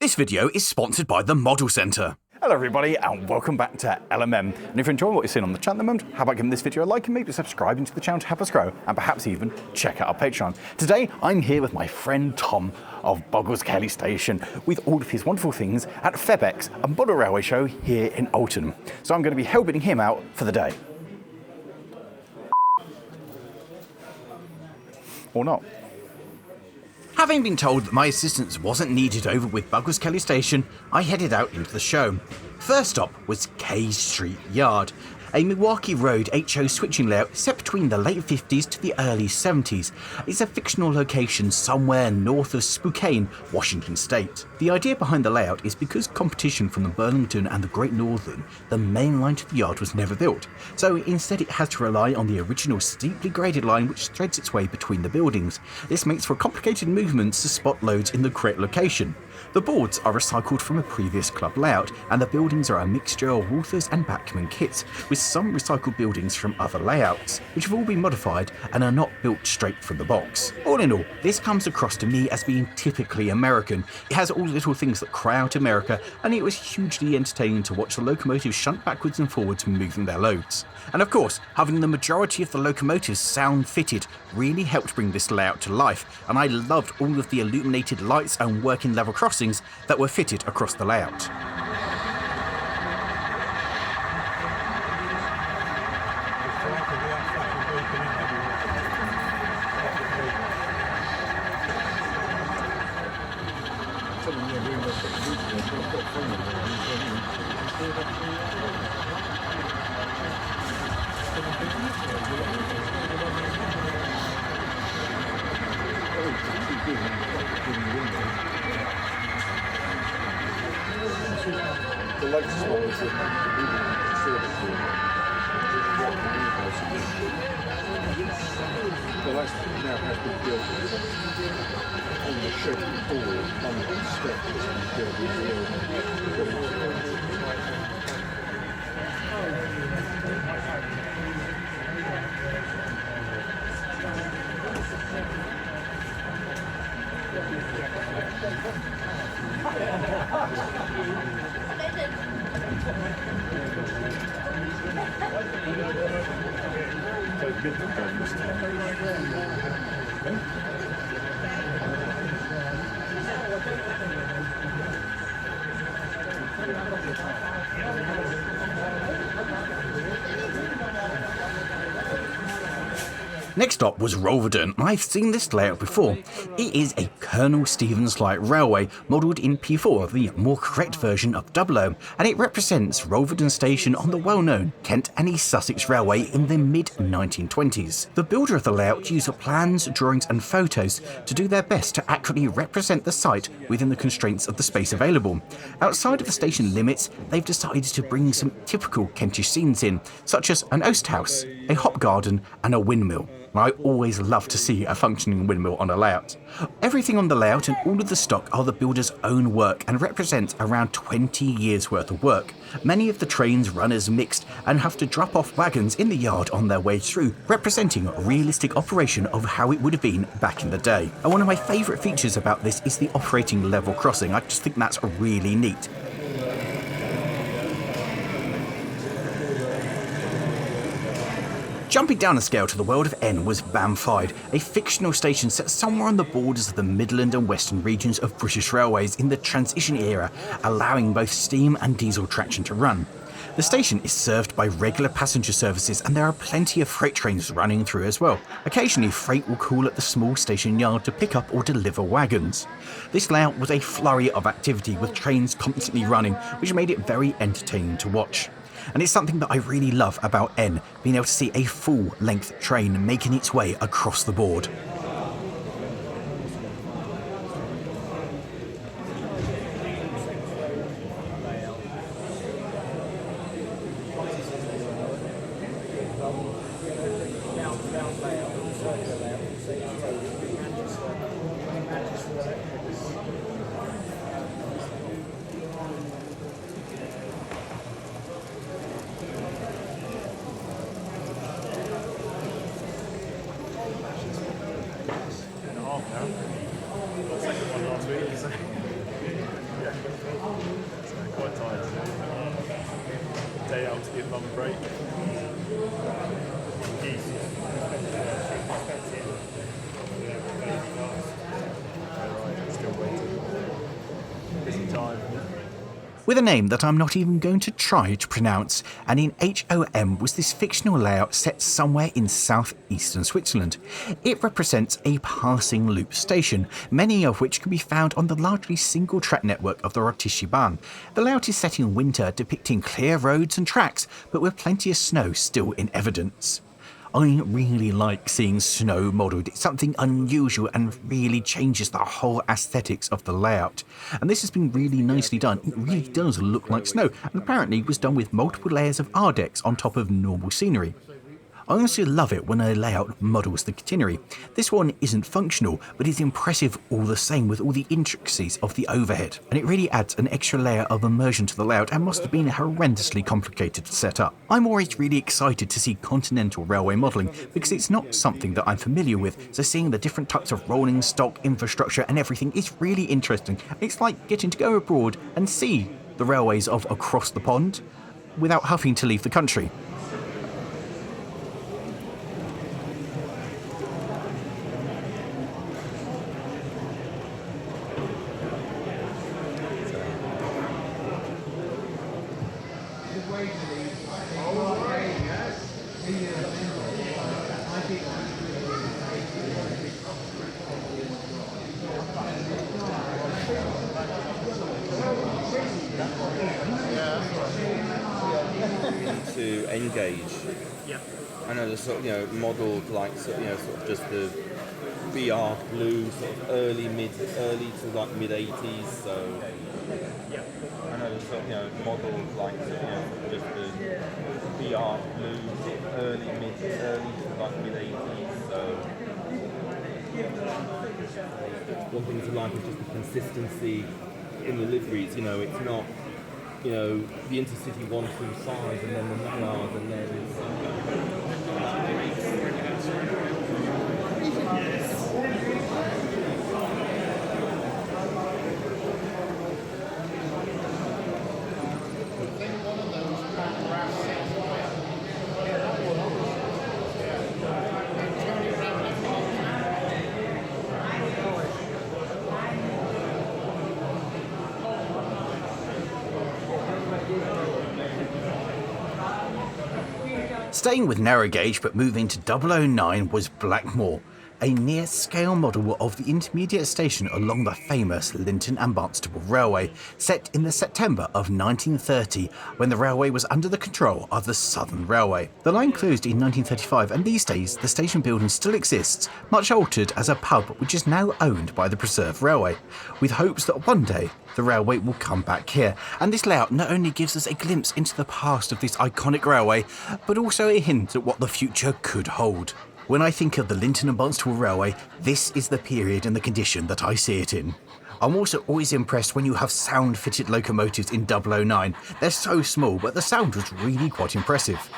This video is sponsored by the Model Centre. Hello everybody and welcome back to LMM. And if you're enjoying what you're seeing on the channel at the moment, how about giving this video a like and maybe subscribing to the channel to help us grow and perhaps even check out our Patreon. Today I'm here with my friend Tom of Boggles Kelly Station with all of his wonderful things at FebEX, a model railway show here in Alton. So I'm going to be helping him out for the day. Or not. Having been told that my assistance wasn't needed over with Boggles Kelly Station, I headed out into the show. First stop was K Street Yard, a Milwaukee Road HO switching layout set between the late 50s to the early 70s. It's a fictional location somewhere north of Spokane, Washington State. The idea behind the layout is because competition from the Burlington and the Great Northern, the main line to the yard was never built, so instead it has to rely on the original steeply graded line which threads its way between the buildings. This makes for complicated movements to spot loads in the correct location. The boards are recycled from a previous club layout, and the buildings are a mixture of Walthers and Bachmann kits, with some recycled buildings from other layouts, which have all been modified and are not built straight from the box. All in all, this comes across to me as being typically American. It has all the little things that cry out America, and it was hugely entertaining to watch the locomotives shunt backwards and forwards moving their loads. And of course, having the majority of the locomotives sound fitted really helped bring this layout to life, and I loved all of the illuminated lights and working level crossings that were fitted across the layout. Next up was Roden. I've seen this layout before. It is a Colonel Stevens light railway modelled in P4, the more correct version of 00, and it represents Roden Station on the well-known Kent and East Sussex Railway in the mid-1920s. The builder of the layout used plans, drawings and photos to do their best to accurately represent the site within the constraints of the space available. Outside of the station limits, they've decided to bring some typical Kentish scenes in, such as an oast house, a hop garden and a windmill. I always love to see a functioning windmill on a layout. Everything on the layout and all of the stock are the builder's own work and represent around 20 years worth of work. Many of the trains run as mixed and have to drop off wagons in the yard on their way through, representing a realistic operation of how it would have been back in the day. And one of my favourite features about this is the operating level crossing. I just think that's really neat. Jumping down a scale to the world of N was Bamfide, a fictional station set somewhere on the borders of the Midland and Western regions of British Railways in the transition era, allowing both steam and diesel traction to run. The station is served by regular passenger services and there are plenty of freight trains running through as well. Occasionally freight will call at the small station yard to pick up or deliver wagons. This layout was a flurry of activity with trains constantly running, which made it very entertaining to watch. And it's something that I really love about N, being able to see a full-length train making its way across the board. long break. Still waiting. Busy time. With a name that I'm not even going to try to pronounce, and in HOM was this fictional layout set somewhere in southeastern Switzerland. It represents a passing loop station, many of which can be found on the largely single-track network of the Drws-y-nat. The layout is set in winter, depicting clear roads and tracks, but with plenty of snow still in evidence. I really like seeing snow modelled. It's something unusual and really changes the whole aesthetics of the layout. And this has been really nicely done. It really does look like snow, and apparently was done with multiple layers of Ardex on top of normal scenery. I honestly love it when a layout models the catenary. This one isn't functional, but is impressive all the same with all the intricacies of the overhead, and it really adds an extra layer of immersion to the layout and must have been horrendously complicated to set up. I'm always really excited to see continental railway modelling because it's not something that I'm familiar with, so seeing the different types of rolling stock, infrastructure and everything is really interesting. It's like getting to go abroad and see the railways of across the pond without having to leave the country. To engage. Yeah. I know the sort of, modelled like sort of just the BR blue sort of early to like mid 80s. So Yeah. I know the sort of, modelled like just the BR blue early to like mid 80s. So one thing to like is just the consistency in the liveries. It's not. The Intercity 125 and then the Mallard and then Staying with narrow gauge but moving to 009 was Blackmoor, a near-scale model of the intermediate station along the famous Linton and Barnstaple Railway, set in the September of 1930 when the railway was under the control of the Southern Railway. The line closed in 1935 and these days the station building still exists, much altered as a pub which is now owned by the Preserve Railway, with hopes that one day the railway will come back here. And this layout not only gives us a glimpse into the past of this iconic railway, but also a hint at what the future could hold. When I think of the Linton and Barnstaple Railway, this is the period and the condition that I see it in. I'm also always impressed when you have sound-fitted locomotives in 009. They're so small, but the sound was really quite impressive.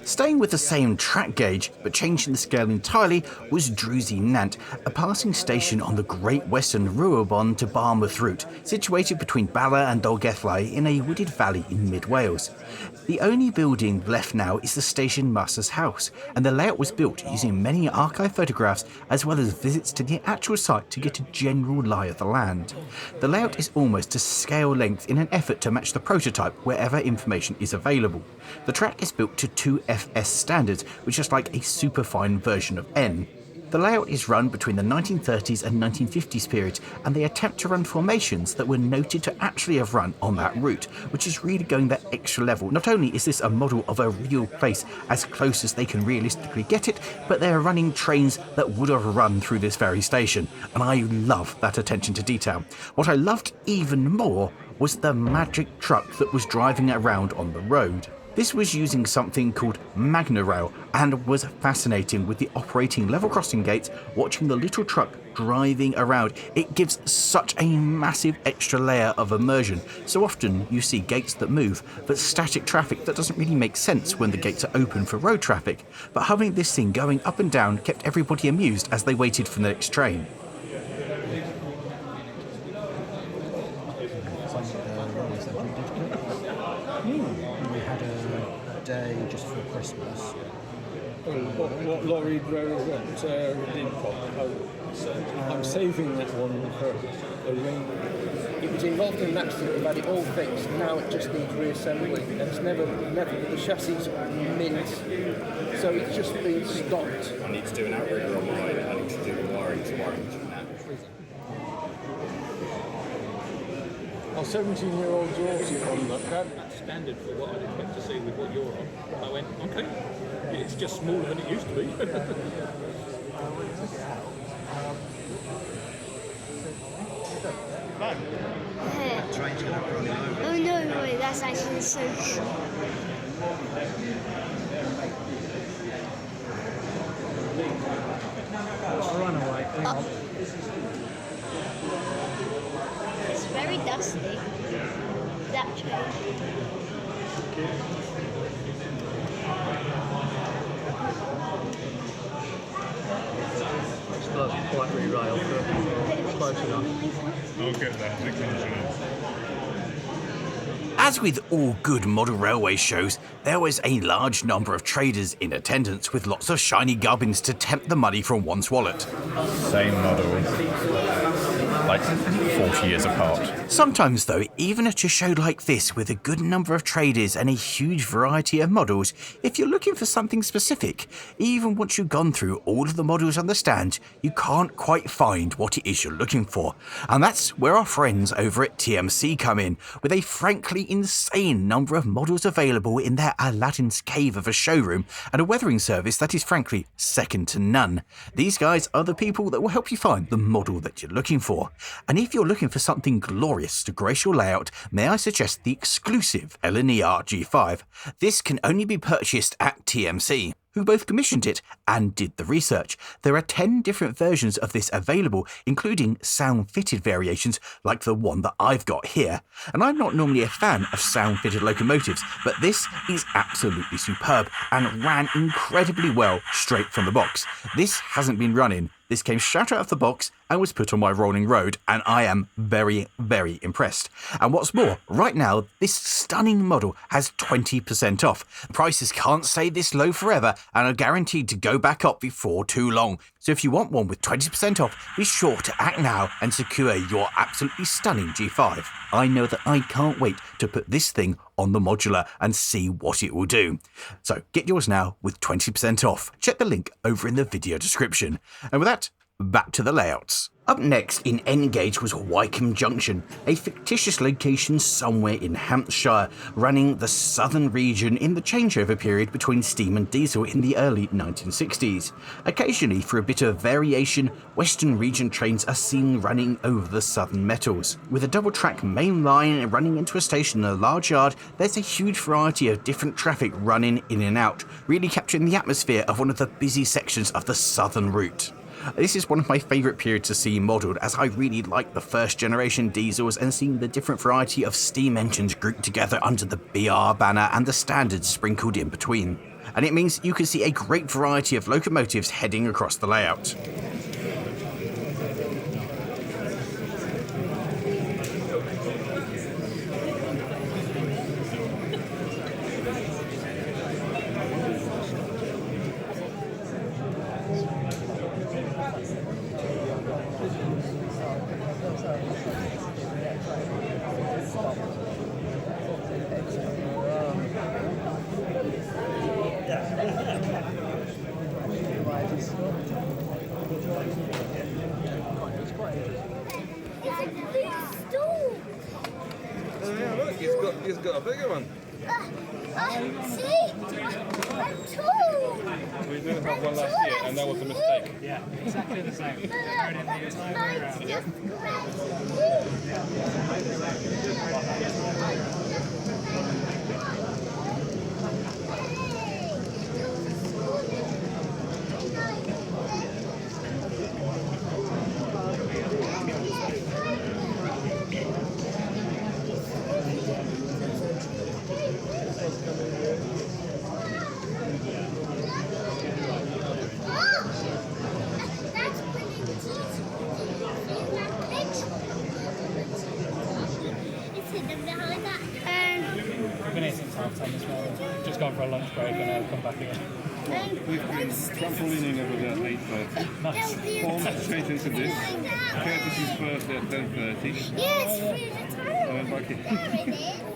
Staying with the same track gauge, but changing the scale entirely, was Drws-y-nant, a passing station on the Great Western Ruabon to Barmouth route, situated between Bala and Dolgellau in a wooded valley in mid-Wales. The only building left now is the station master's house, and the layout was built using many archive photographs as well as visits to the actual site to get a general lie of the land. The layout is almost to scale length in an effort to match the prototype wherever information is available. The track is built to 2FS standards, which is like a superfine version of N. The layout is run between the 1930s and 1950s periods, and they attempt to run formations that were noted to actually have run on that route, which is really going that extra level. Not only is this a model of a real place as close as they can realistically get it, but they are running trains that would have run through this very station, and I love that attention to detail. What I loved even more was the magic truck that was driving around on the road. This was using something called MagnaRail and was fascinating with the operating level crossing gates, watching the little truck driving around. It gives such a massive extra layer of immersion. So often you see gates that move, but static traffic that doesn't really make sense when the gates are open for road traffic. But having this thing going up and down kept everybody amused as they waited for the next train. Day just for Christmas. What Lawrie I'm saving that one for a ring. It was involved in an accident, we've had it all fixed, now it just needs reassembly. And it's never, the chassis is mint, so it's just been stopped. I need to do an outrigger on mine, I need to do the wiring to wiring that. Our 17-year-old daughter on that cab. That's standard for what I'd expect to see with what you're on. I went, okay, it's just smaller than it used to be. Oh no, wait, that's actually so short. Runaway. Hang on. It's very dusty. That train. Still hasn't quite re-railed, but close enough. I'll get that, I can. As with all good model railway shows, there was a large number of traders in attendance with lots of shiny gubbins to tempt the money from one's wallet. Same model, like 40 years apart. Sometimes though, even at a show like this with a good number of traders and a huge variety of models, if you're looking for something specific, even once you've gone through all of the models on the stand, you can't quite find what it is you're looking for. And that's where our friends over at TMC come in, with a frankly insane number of models available in their Aladdin's cave of a showroom and a weathering service that is frankly second to none. These guys are the people that will help you find the model that you're looking for. And if you're looking for something glorious to grace your layout, may I suggest the exclusive LNER G5. This can only be purchased at TMC, who both commissioned it and did the research. There are 10 different versions of this available, including sound-fitted variations like the one that I've got here. And I'm not normally a fan of sound-fitted locomotives, but this is absolutely superb and ran incredibly well straight from the box. This hasn't been running. This came straight out of the box and was put on my rolling road, and I am very, very impressed. And what's more, right now, this stunning model has 20% off. Prices can't stay this low forever and are guaranteed to go back up before too long. So if you want one with 20% off, be sure to act now and secure your absolutely stunning G5. I know that I can't wait to put this thing on the modular and see what it will do. So get yours now with 20% off. Check the link over in the video description. And with that, back to the layouts. Up next in N-Gauge was Wim Junction, a fictitious location somewhere in Hampshire, running the southern region in the changeover period between steam and diesel in the early 1960s. Occasionally, for a bit of variation, western region trains are seen running over the southern metals. With a double-track main line running into a station in a large yard, there's a huge variety of different traffic running in and out, really capturing the atmosphere of one of the busy sections of the southern route. This is one of my favourite periods to see modelled, as I really like the first generation diesels and seeing the different variety of steam engines grouped together under the BR banner and the standards sprinkled in between. and it means you can see a great variety of locomotives heading across the layout. He's got a bigger one. See? I'm tall. We didn't have one last year, and that was a mistake. Yeah, exactly the same. Mine's just I've been here since half 10 this morning. Just gone for a lunch break and I'll come back again. We've been trampolining over there at 8:30. Nice. Paul straight into this. Curtis's birthday at 10:30. Yes, through the tunnel. And back in. There it is.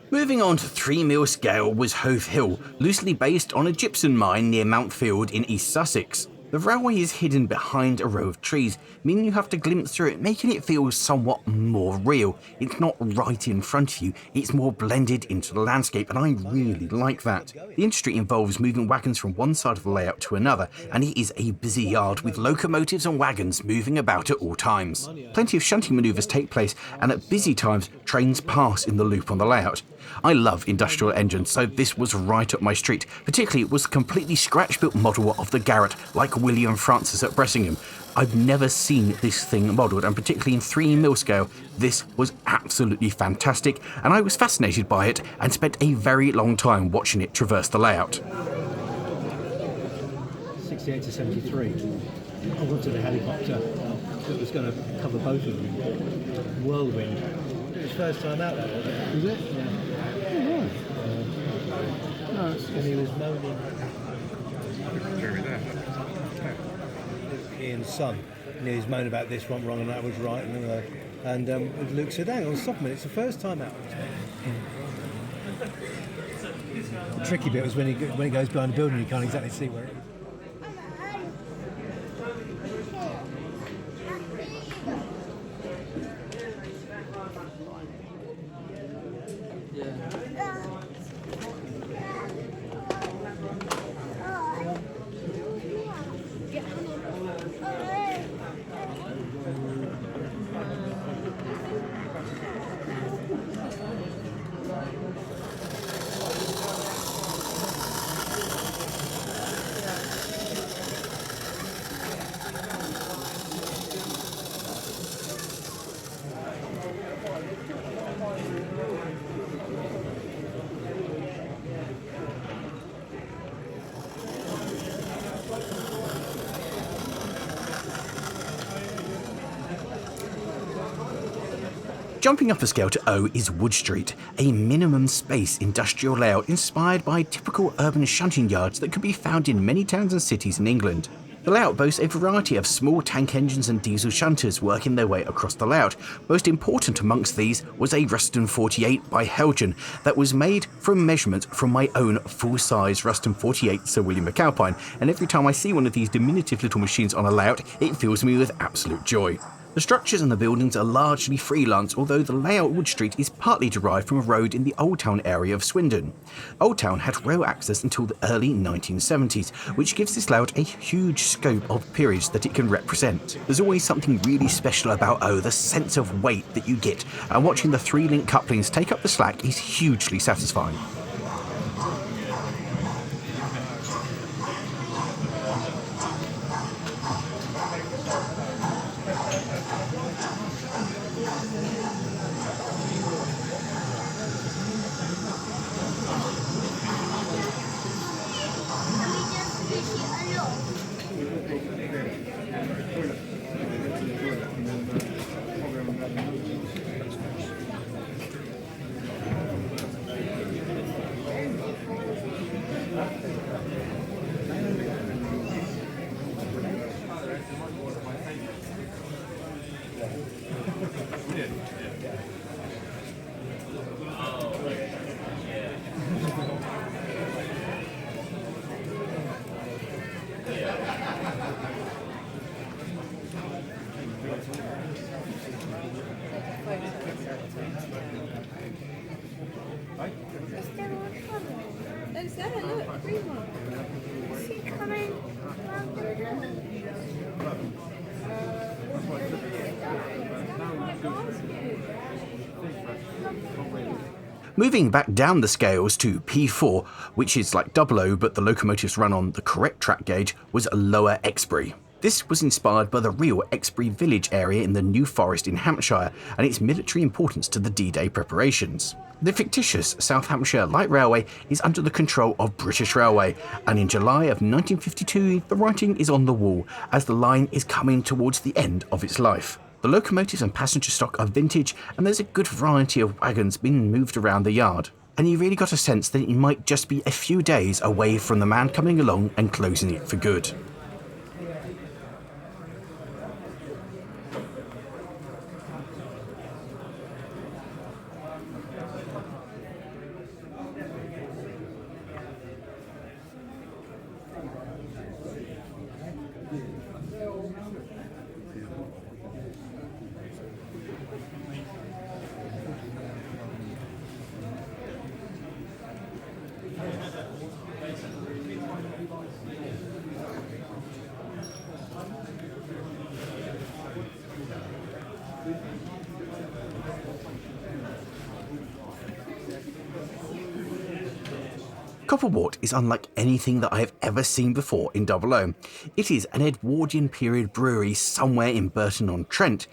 Moving on to 3 mil scale was Hove Hill, loosely based on a gypsum mine near Mountfield in East Sussex. The railway is hidden behind a row of trees, meaning you have to glimpse through it, making it feel somewhat more real. It's not right in front of you, it's more blended into the landscape, and I really like that. The industry involves moving wagons from one side of the layout to another, and it is a busy yard with locomotives and wagons moving about at all times. Plenty of shunting manoeuvres take place, and at busy times, trains pass in the loop on the layout. I love industrial engines, so this was right up my street. Particularly, it was a completely scratch-built model of the Garrett, like William Francis at Bressingham. I've never seen this thing modelled, and particularly in 3 mil scale, this was absolutely fantastic, and I was fascinated by it and spent a very long time watching it traverse the layout. 68 to 73. I wanted a helicopter that was going to cover both of them. Whirlwind. It was first time out there, wasn't it? Was it? Yeah. No, and he was moaning. Ian's son. And he was moaning about this went wrong and that was right. And Luke said, hang on, stop a minute, it's the first time out. The tricky bit was when he goes behind the building, you can't exactly see where it is. Jumping up a scale to O is Wood Street, a minimum space industrial layout inspired by typical urban shunting yards that could be found in many towns and cities in England. The layout boasts a variety of small tank engines and diesel shunters working their way across the layout. Most important amongst these was a Ruston 48 by Helgen that was made from measurements from my own full-size Ruston 48 Sir William McAlpine, and every time I see one of these diminutive little machines on a layout, it fills me with absolute joy. The structures and the buildings are largely freelance, although the layout Wood Street is partly derived from a road in the Old Town area of Swindon. Old Town had rail access until the early 1970s, which gives this layout a huge scope of periods that it can represent. There's always something really special about O, the sense of weight that you get, and watching the 3-link couplings take up the slack is hugely satisfying. Is there a look, green one? Is he coming round the hill? Moving back down the scales to P4, which is like 00 but the locomotives run on the correct track gauge, was Lower Exbury. This was inspired by the real Exbury village area in the New Forest in Hampshire and its military importance to the D-Day preparations. The fictitious South Hampshire Light Railway is under the control of British Railway, and in July of 1952 the writing is on the wall as the line is coming towards the end of its life. The locomotives and passenger stock are vintage, and there's a good variety of wagons being moved around the yard. And you really got a sense that it might just be a few days away from the man coming along and closing it for good. Wort is unlike anything that I have ever seen before in 00. It is an Edwardian period brewery somewhere in Burton-on-Trent.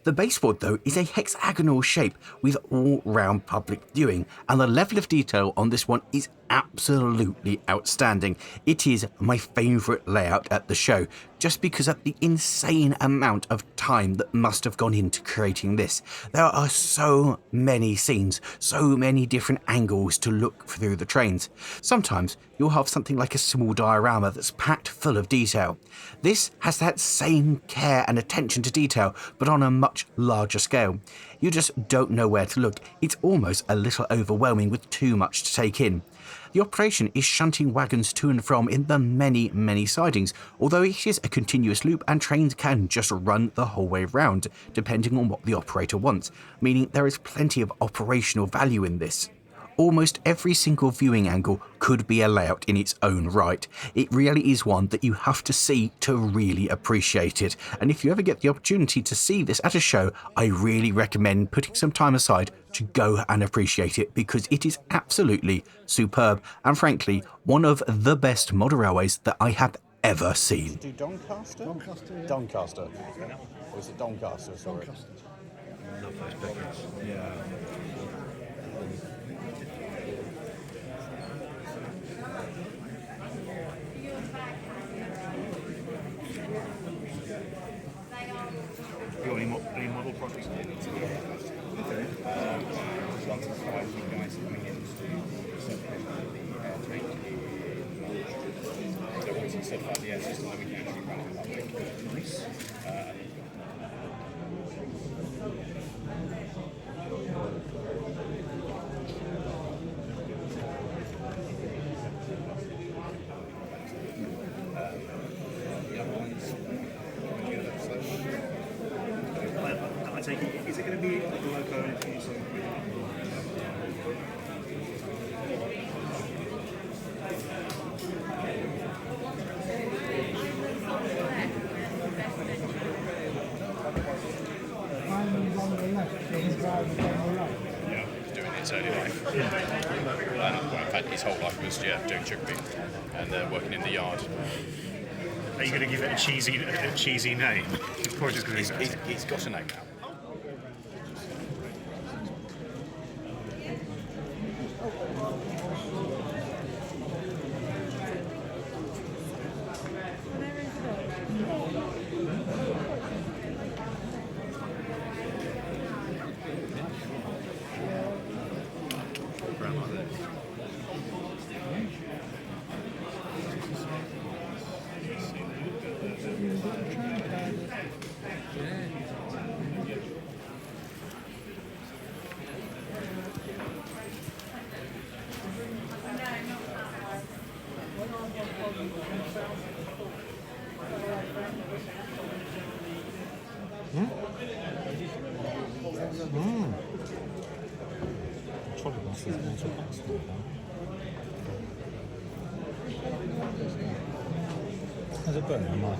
The baseboard, though, is a hexagonal shape with all-round public viewing, and the level of detail on this one is absolutely outstanding. It is my favourite layout at the show, just because of the insane amount of time that must have gone into creating this. There are so many scenes, so many different angles to look through the trains. Sometimes you'll have something like a small diorama that's packed full of detail. This has that same care and attention to detail, but on a much larger scale. You just don't know where to look. It's almost a little overwhelming with too much to take in. The operation is shunting wagons to and from in the many sidings, although it is a continuous loop and trains can just run the whole way round, depending on what the operator wants, meaning there is plenty of operational value in this. Almost every single viewing angle could be a layout in its own right. It really is one that you have to see to really appreciate it, and if you ever get the opportunity to see this at a show, I really recommend putting some time aside to go and appreciate it, because it is absolutely superb and frankly one of the best model railways that I have ever seen. Do Doncaster? Doncaster, yeah. Doncaster. Or is it Doncaster? Sorry. Doncaster. Love those buckets. Yeah. Got any model projects? Okay. onto the side for you guys coming in to certify the air tank in March. So once it's certified the air system, then we can actually run it public. Nice. I take it, is it going to be the Loco anything? Yeah, he's doing it his early life. Well, in fact, his whole life was doing chickpea and working in the yard. Are you going to give it a cheesy name? Or just going to He's got a name now. There's a burn on mine.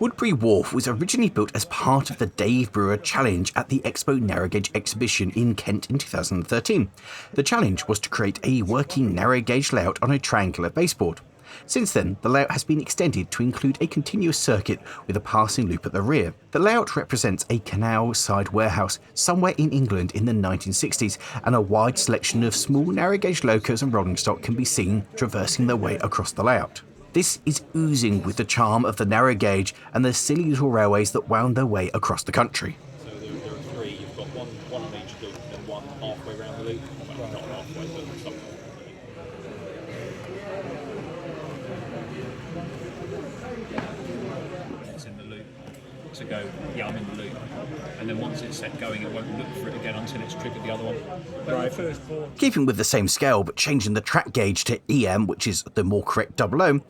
Woodbury Wharf was originally built as part of the Dave Brewer Challenge at the Expo Narrow Gauge exhibition in Kent in 2013. The challenge was to create a working narrow gauge layout on a triangular baseboard. Since then, the layout has been extended to include a continuous circuit with a passing loop at the rear. The layout represents a canal-side warehouse somewhere in England in the 1960s, and a wide selection of small narrow gauge locos and rolling stock can be seen traversing their way across the layout. This is oozing with the charm of the narrow gauge and the silly little railways that wound their way across the country. So there are three. You've got one on each loop and one halfway around the loop. Well, not halfway, but something. It's in the loop. To go, yeah, I'm in the loop. And then once it's set going, it won't look for it again until it's triggered the other one. Right. Keeping with the same scale but changing the track gauge to EM, which is the more correct 00,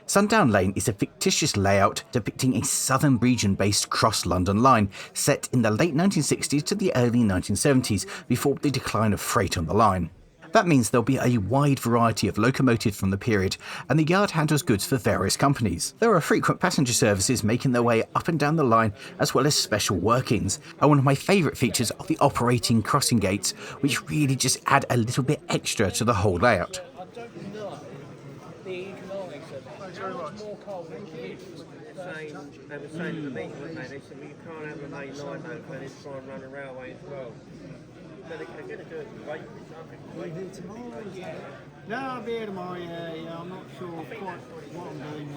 Sundown Lane is a fictitious layout depicting a southern region-based cross-London line set in the late 1960s to the early 1970s before the decline of freight on the line. That means there'll be a wide variety of locomotives from the period, and the yard handles goods for various companies. There are frequent passenger services making their way up and down the line, as well as special workings, and one of my favourite features are the operating crossing gates, which really just add a little bit extra to the whole layout. I don't know the economics of it. How much more coal than you? They were saying to the meeting, weren't they? They said, well, you can't have a main line though, but they try and run a railway as well. So they're going to do it with weight. No, I'll be here tomorrow, yeah. I'm not sure quite what I'm doing.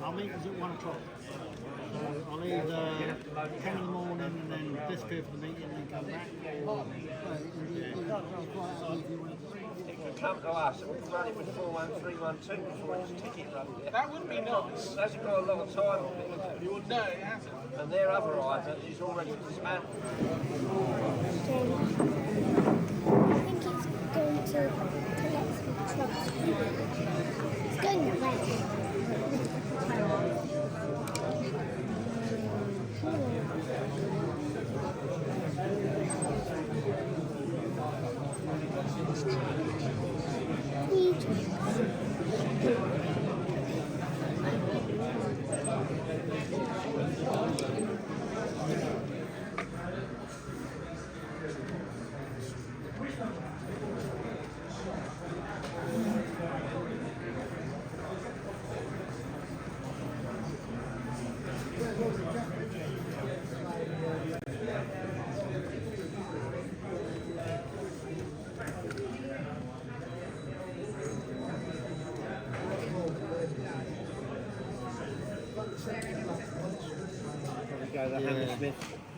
Our meeting's at 1 o'clock. So I'll either come in the morning and then disappear for the meeting and then come back. If you come to us, we can run it with 41312 before it's ticket run. Yeah? That would be nice. It hasn't got a lot of time on it. You would know it hasn't. And their other item is already dismantled. I think it's going to collect some trucks. It's going that way.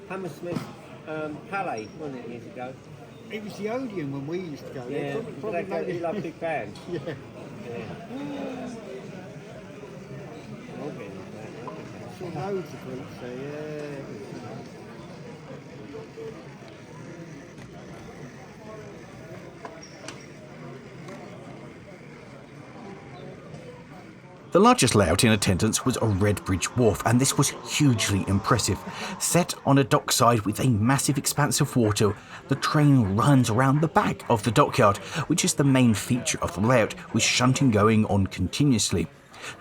Hammersmith Palais, wasn't it, years ago? It was the Odeon when we used to go there. Yeah, Probably they love big bands. Yeah. Okay, I saw loads of groups there, yeah. The largest layout in attendance was a Redbridge Wharf, and this was hugely impressive. Set on a dockside with a massive expanse of water, the train runs around the back of the dockyard, which is the main feature of the layout, with shunting going on continuously.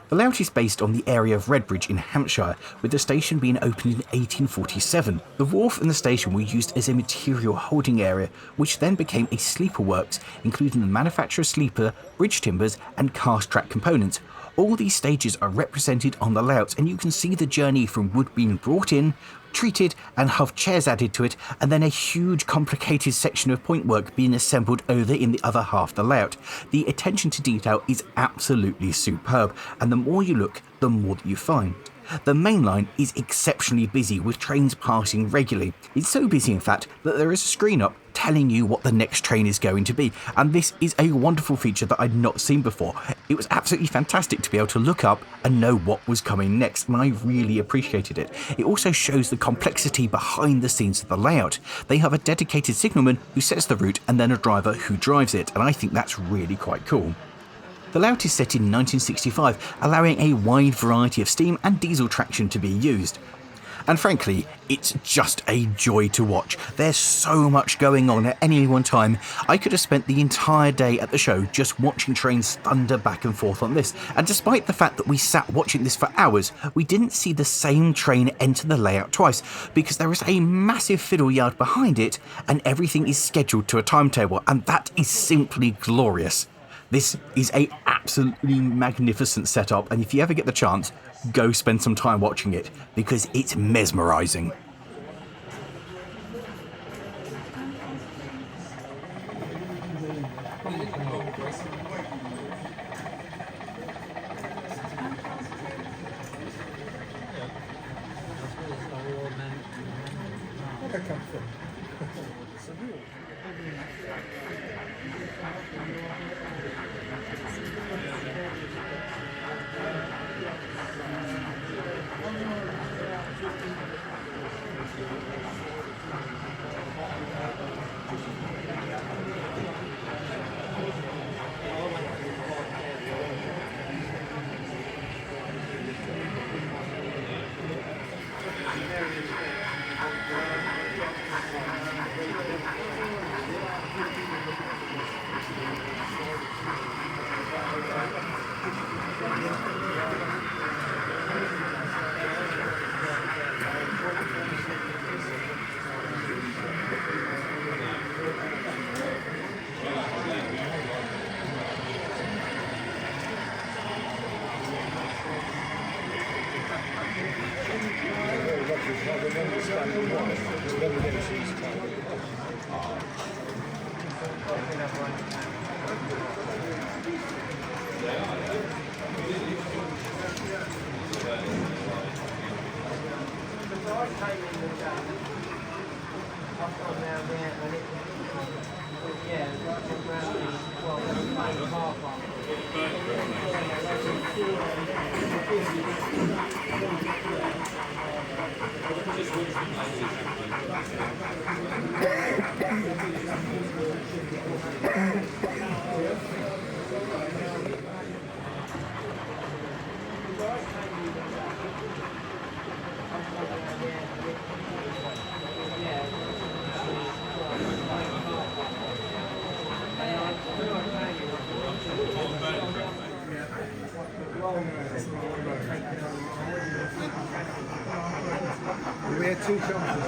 The layout is based on the area of Redbridge in Hampshire, with the station being opened in 1847. The wharf and the station were used as a material holding area, which then became a sleeper works, including the manufacture of sleeper, bridge timbers and cast track components. All these stages are represented on the layouts, and you can see the journey from wood being brought in, treated and have chairs added to it, and then a huge complicated section of point work being assembled over in the other half of the layout. The attention to detail is absolutely superb, and the more you look, the more that you find. The main line is exceptionally busy, with trains passing regularly. It's so busy, in fact, that there is a screen up telling you what the next train is going to be, and this is a wonderful feature that I'd not seen before. It was absolutely fantastic to be able to look up and know what was coming next, and I really appreciated it. It also shows the complexity behind the scenes of the layout. They have a dedicated signalman who sets the route and then a driver who drives it, and I think that's really quite cool. The layout is set in 1965, allowing a wide variety of steam and diesel traction to be used. And frankly, it's just a joy to watch. There's so much going on at any one time. I could have spent the entire day at the show just watching trains thunder back and forth on this. And despite the fact that we sat watching this for hours, we didn't see the same train enter the layout twice, because there is a massive fiddle yard behind it and everything is scheduled to a timetable, and that is simply glorious. This is a absolutely magnificent setup, and if you ever get the chance, go spend some time watching it, because it's mesmerising. We had two chances.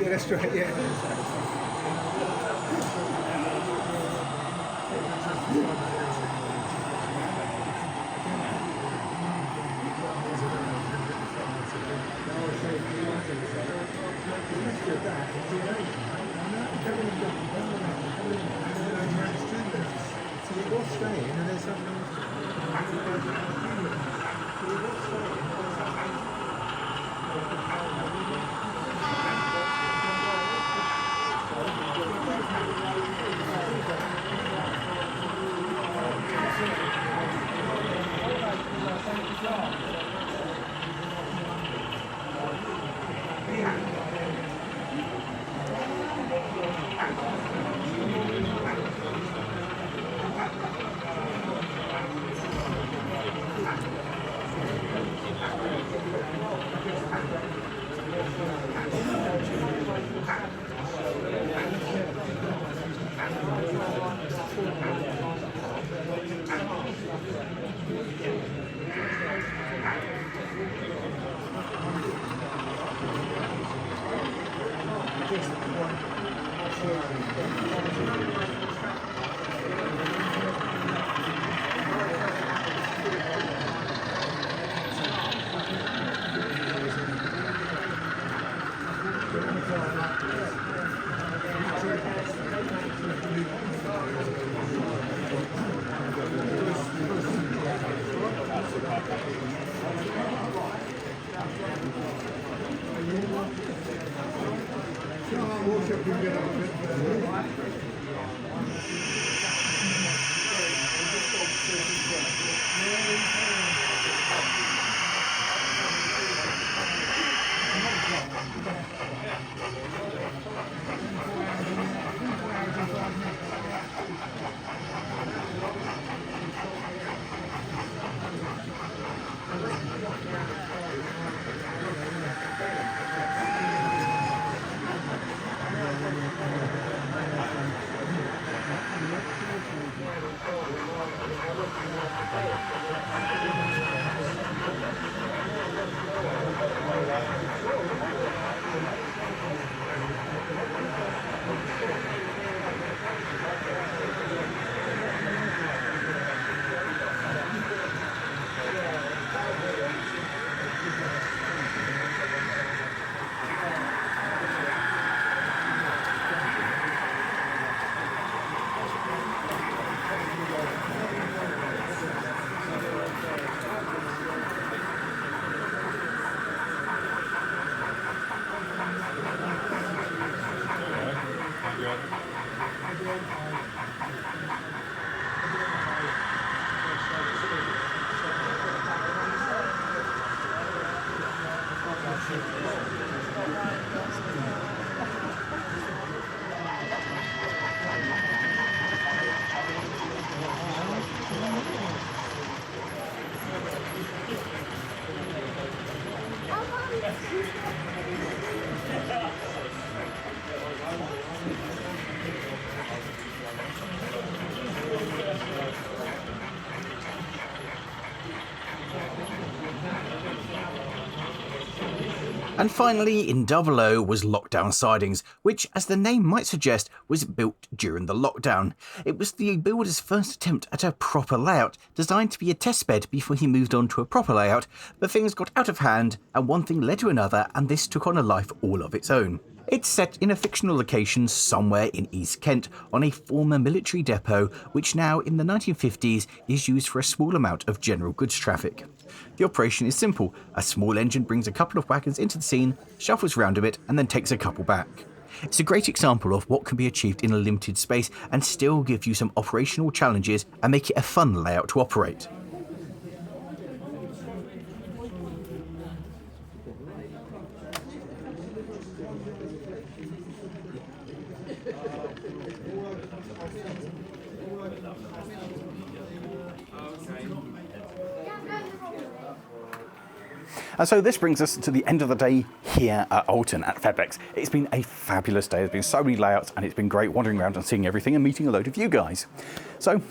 Yeah, that's right, yeah. So we was staying and there's something And finally, in Double O was Lockdown Sidings, which, as the name might suggest, was built during the lockdown. It was the builder's first attempt at a proper layout, designed to be a test bed before he moved on to a proper layout, but things got out of hand, and one thing led to another, and this took on a life all of its own. It's set in a fictional location somewhere in East Kent, on a former military depot, which now, in the 1950s, is used for a small amount of general goods traffic. The operation is simple. A small engine brings a couple of wagons into the scene, shuffles round a bit, and then takes a couple back. It's a great example of what can be achieved in a limited space and still give you some operational challenges and make it a fun layout to operate. And so this brings us to the end of the day here at Alton at FebEX. It's been a fabulous day. There's been so many layouts and it's been great wandering around and seeing everything and meeting a load of you guys. So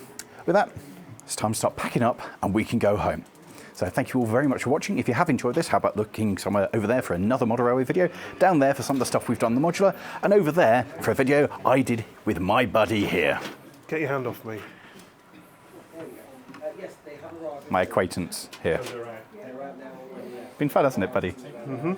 with that, it's time to start packing up and we can go home. So thank you all very much for watching. If you have enjoyed this, how about looking somewhere over there for another model railway video, down there for some of the stuff we've done in the modular, and over there for a video I did with my buddy here. Get your hand off me. My acquaintance here. Been fun, hasn't it, buddy? Mm-hmm.